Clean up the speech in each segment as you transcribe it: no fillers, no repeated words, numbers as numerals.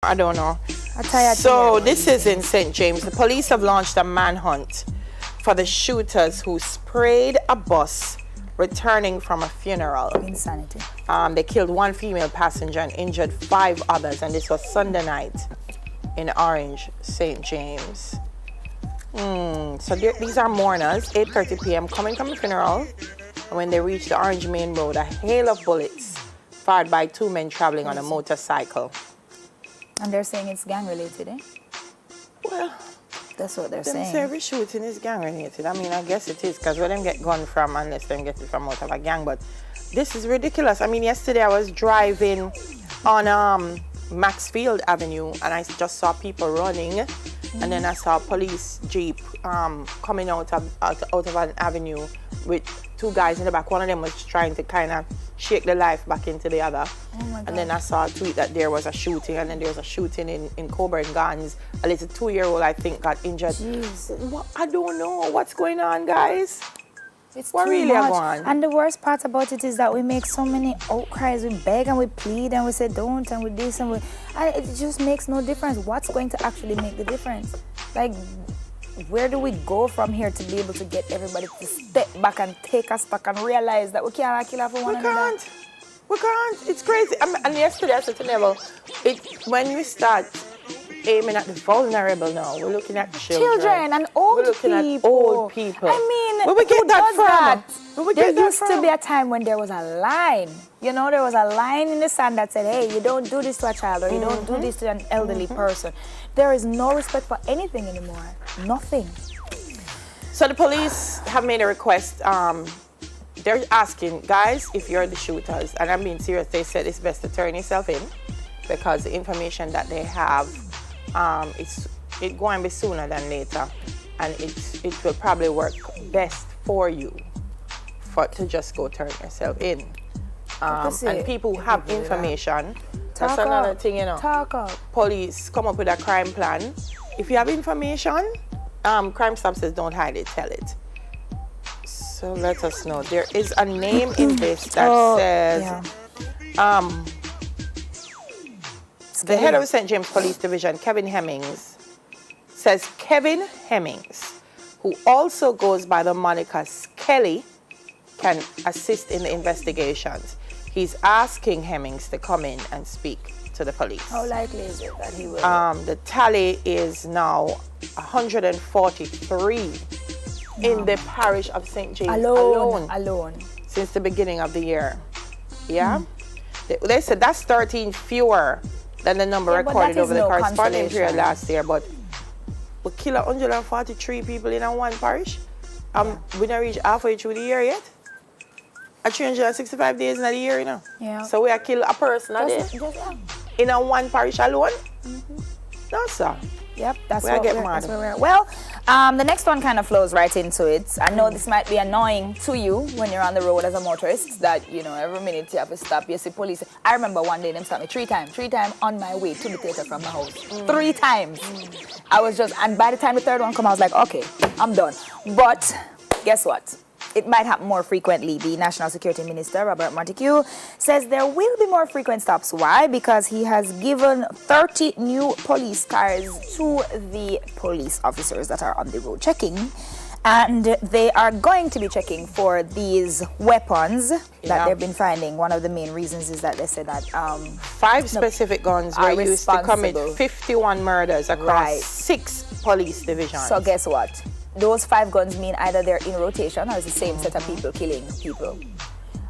I don't know. So this is in St. James. The police have launched a manhunt for the shooters who sprayed a bus returning from a funeral. Insanity. They killed one female passenger and injured 5 others, and this was Sunday night in Orange, St. James. So these are mourners, 8:30 p.m. coming from the funeral. And when they reached the Orange Main Road, a hail of bullets fired by 2 men traveling on a motorcycle. And they're saying it's gang related, eh? Well, that's what they're them saying. say every shooting is gang related. I mean, I guess it is, because where them get gun from unless them get it from out of a gang. But this is ridiculous. I mean, yesterday I was driving on Maxfield Avenue and I just saw people running. And then I saw a police jeep coming out of an avenue with 2 guys in the back. One of them was trying to kind of shake the life back into the other. Oh my God. And then I saw a tweet that there was a shooting, and then there was a shooting in Coburn Gardens. A little 2-year-old, I think, got injured. Jeez. I don't know what's going on, guys. It's what too really much. going on? And the worst part about it is that we make so many outcries. We beg and we plead and we say don't and we this and it just makes no difference. What's going to actually make the difference? Like, where do we go from here to be able to get everybody to step back and take us back and realize that we can't kill for one another? We can't. It's crazy. And yesterday I said to Neville, when we start aiming at the vulnerable now, we're looking at children and old we're looking people. At old people. I mean, where we who get that does from? that? Where we There get that used to from? be a time when there was a line. You know, there was a line in the sand that said, hey, you don't do this to a child or you don't do this to an elderly person. There is no respect for anything anymore. Nothing. So the police have made a request. They're asking, guys, if you're the shooters, and I'm being serious, they said it's best to turn yourself in because the information that they have, it's going to be sooner than later, and it will probably work best for you to just go turn yourself in. And people who have information, that's another thing, you know. Talk up. Police come up with a crime plan. If you have information, Crime Stop says don't hide it, tell it. So let us know. There is a name in this that says, the head of St. James Police Division, Kevin Hemmings, says Kevin Hemmings, who also goes by the moniker Skelly, can assist in the investigations. He's asking Hemmings to come in and speak to the police. How likely is it that he will? The tally is now 143 in the parish of St. James alone since the beginning of the year. Yeah? They said that's 13 fewer than the number recorded over the corresponding period last year, but we kill 143 people in one parish. We don't reach halfway through the year yet. 365 days in a year, you know. Yeah. So we are kill a person a day in one parish alone. No, sir. Yep, that's where where we're at. Well, the next one kind of flows right into it. I know this might be annoying to you when you're on the road as a motorist, that, you know, every minute you have to stop, you see police. I remember one day them stopped me 3 times on my way to the theater from my house. 3 times. I was just, and by the time the 3rd one come, I was like, okay, I'm done. But guess what? It might happen more frequently. The National Security Minister, Robert Montague, says there will be more frequent stops. Why? Because he has given 30 new police cars to the police officers that are on the road checking. And they are going to be checking for these weapons that they've been finding. One of the main reasons is that they said that 5 specific guns were used to commit 51 murders across 6 police divisions. So guess what? Those 5 guns mean either they're in rotation or it's the same set of people killing people.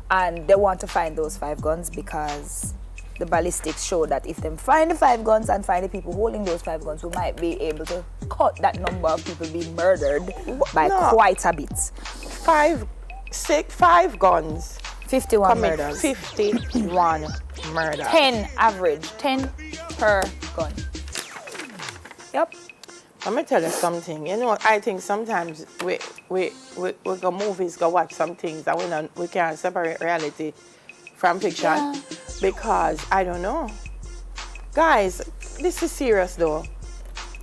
And they want to find those 5 guns because the ballistics show that if they find the 5 guns and find the people holding those 5 guns, we might be able to cut that number of people being murdered by quite a bit. 5 guns. 51 murders. 51 murders. 10 average. 10 per gun. Yep. Let me tell you something. You know, I think sometimes we go movies, go watch some things, and we can't separate reality from fiction because I don't know. Guys, this is serious though.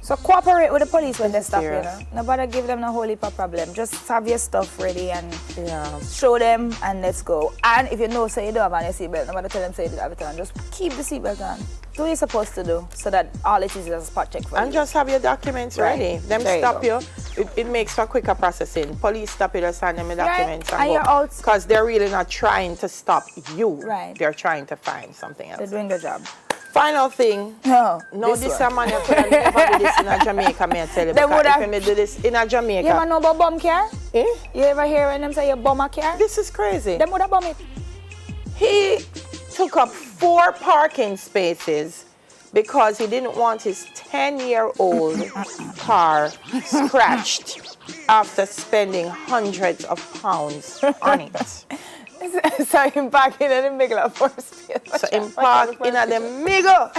So cooperate with the police when they stop you, know. Nobody give them no whole heap of problem. Just have your stuff ready and show them and let's go. And if you know, say you don't have on your seatbelt, nobody tell them say you don't have it on. Just keep the seatbelt on. what are you supposed to do so that all it is a spot check for And you? just have your documents Right. ready. Them There you stop go. you. It makes for quicker processing. Police stop you, just send them the Right. documents And you're out. because they're really not trying to stop you. Right. They're trying to find something They're else. doing their job. Final thing. No, No, this one. a man you could have never do this in a Jamaica, may I tell you. They Because woulda- if you do this in a Jamaica, You ever know about bum car? eh? You ever hear when them say you bum a car? This is crazy. Them would have bum it. He took up 4 parking spaces because he didn't want his 10-year-old car scratched after spending hundreds of pounds on it. So him parking in the middle of first space. So him park in a the middle.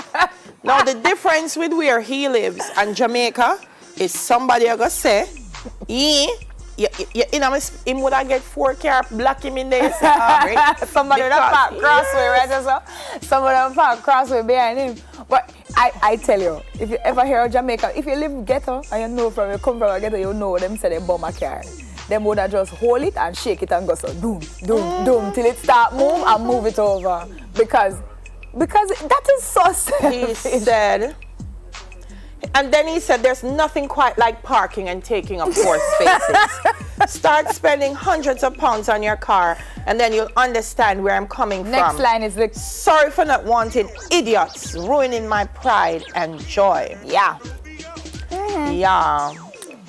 Now the difference with where he lives and Jamaica is somebody are gonna say, him would have get 4 car block him in there. Somebody would have parked crossway right as well. Somebody would have parked crossway behind him. But I tell you, if you ever hear of Jamaica, if you live ghetto and you know you come from a ghetto, you know them say they bum a car. Them would have just hold it and shake it and go so doom, doom, doom till it start move and move it over. Because that is so He selfish. said, and then he said, there's nothing quite like parking and taking up 4 spaces. Start spending hundreds of pounds on your car, and then you'll understand where I'm coming Next from. line is the Sorry for not wanting idiots ruining my pride and joy. yeah.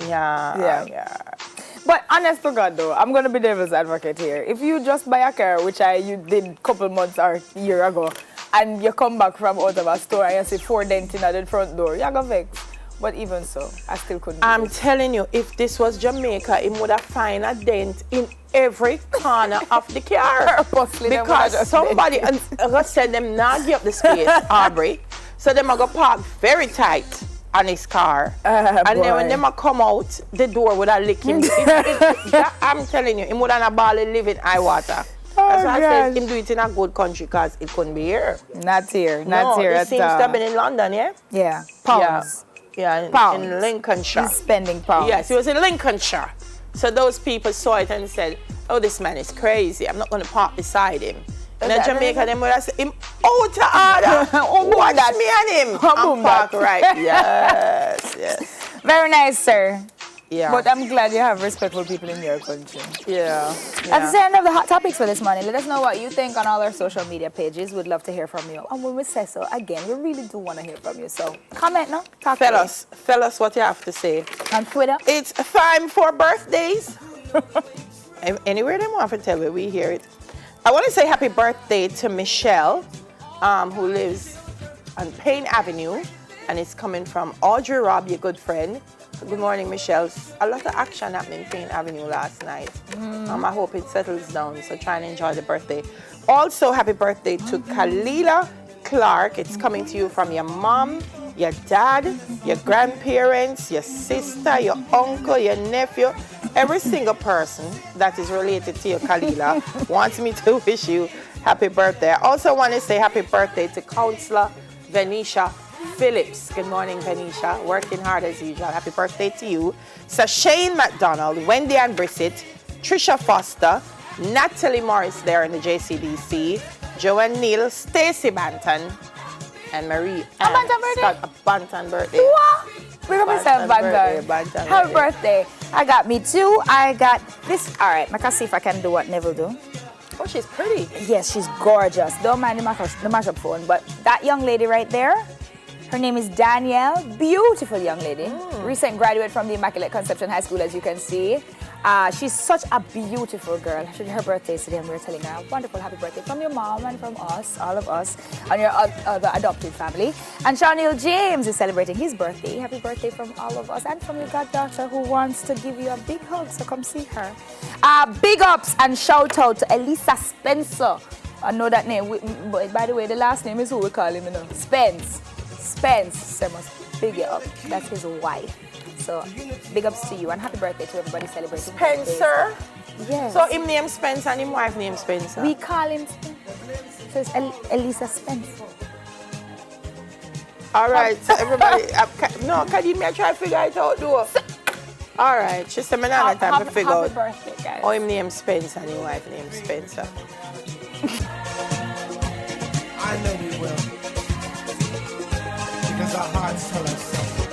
Yeah. But honest to God though, I'm gonna be devil's advocate here. If you just buy a car, which you did couple months or a year ago, and you come back from out of a store and you see 4 denting at the front door, you're gonna vex. But even so, I still couldn't do I'm it. telling you, if this was Jamaica, it would have found a dent in every corner of the car. Purposely, them would have Because just somebody said them not give up the space, Aubrey. So them are gonna park very tight on his car. And then when boy. them a come out, the door would have lick him. I'm telling you, him would have barely live in high water. That's why I said gosh. him do it in a good country because it couldn't be here. Not here, No, not here it at seems all. to have been in London, yeah? Yeah, pounds. Yeah, Pounds. in Lincolnshire. He's spending pounds. Yes, he was in Lincolnshire. So those people saw it and said, oh, this man is crazy. I'm not going to park beside him. And in Jamaica, them would have said, him out of order. Watch that. me and him. Boom And park that. right. Yes. Very nice, sir. Yeah. But I'm glad you have respectful people in your country. Yeah. That's the end of the hot topics for this morning. Let us know what you think on all our social media pages. We'd love to hear from you. And when we say so, again, we really do want to hear from you. So comment, no? Talk to us. Fellas, what you have to say. On Twitter. It's time for birthdays. Anywhere they want to tell me, we hear it. I want to say happy birthday to Michelle, who lives on Payne Avenue, and it's coming from Audrey Robb, your good friend. Good morning, Michelle. A lot of action happened in Payne Avenue last night. I hope it settles down, so try and enjoy the birthday. Also, happy birthday to Kalila Clark. It's coming to you from your mom, your dad, your grandparents, your sister, your uncle, your nephew. Every single person that is related to you, Kalila, wants me to wish you happy birthday. I also want to say happy birthday to Counselor Venetia Phillips. Good morning, Venetia. Working hard as usual. Happy birthday to you. So Shane McDonald, Wendy Ann Brissett, Trisha Foster, Natalie Morris there in the JCDC, Joanne Neal, Stacey Banton, and Marie Ann Banton birthday? Scott. A Banton birthday. What? Big up yourself, Banton Banton. birthday, Banton Happy birthday. birthday. I got me too. I got this. All right, I can see if I can do what Neville do. Oh, she's pretty. Yes, she's gorgeous. Don't mind the mashup phone, but that young lady right there, her name is Danielle. Beautiful young lady. Recent graduate from the Immaculate Conception High School, as you can see. She's such a beautiful girl. Her birthday is today, and we're telling her a wonderful happy birthday from your mom and from us, all of us, and your other adopted family. And Shawneel James is celebrating his birthday. Happy birthday from all of us and from your goddaughter who wants to give you a big hug, so come see her. Big ups and shout out to Elisa Spencer. I know that name. But by the way, the last name is who we call him, you know. Spence. So must big it up. That's his wife. So big ups to you and happy birthday to everybody celebrating. Spencer. birthdays. Yes. So him name Spencer and him wife name Spencer. we call him Spence. So it's Elisa Spence. All right, so everybody, no, can you me try to figure it out, though? All right, she said me not time to figure Happy out. birthday, guys. Oh, him name Spencer and his wife name Spencer. I know we will. our hearts tell us so.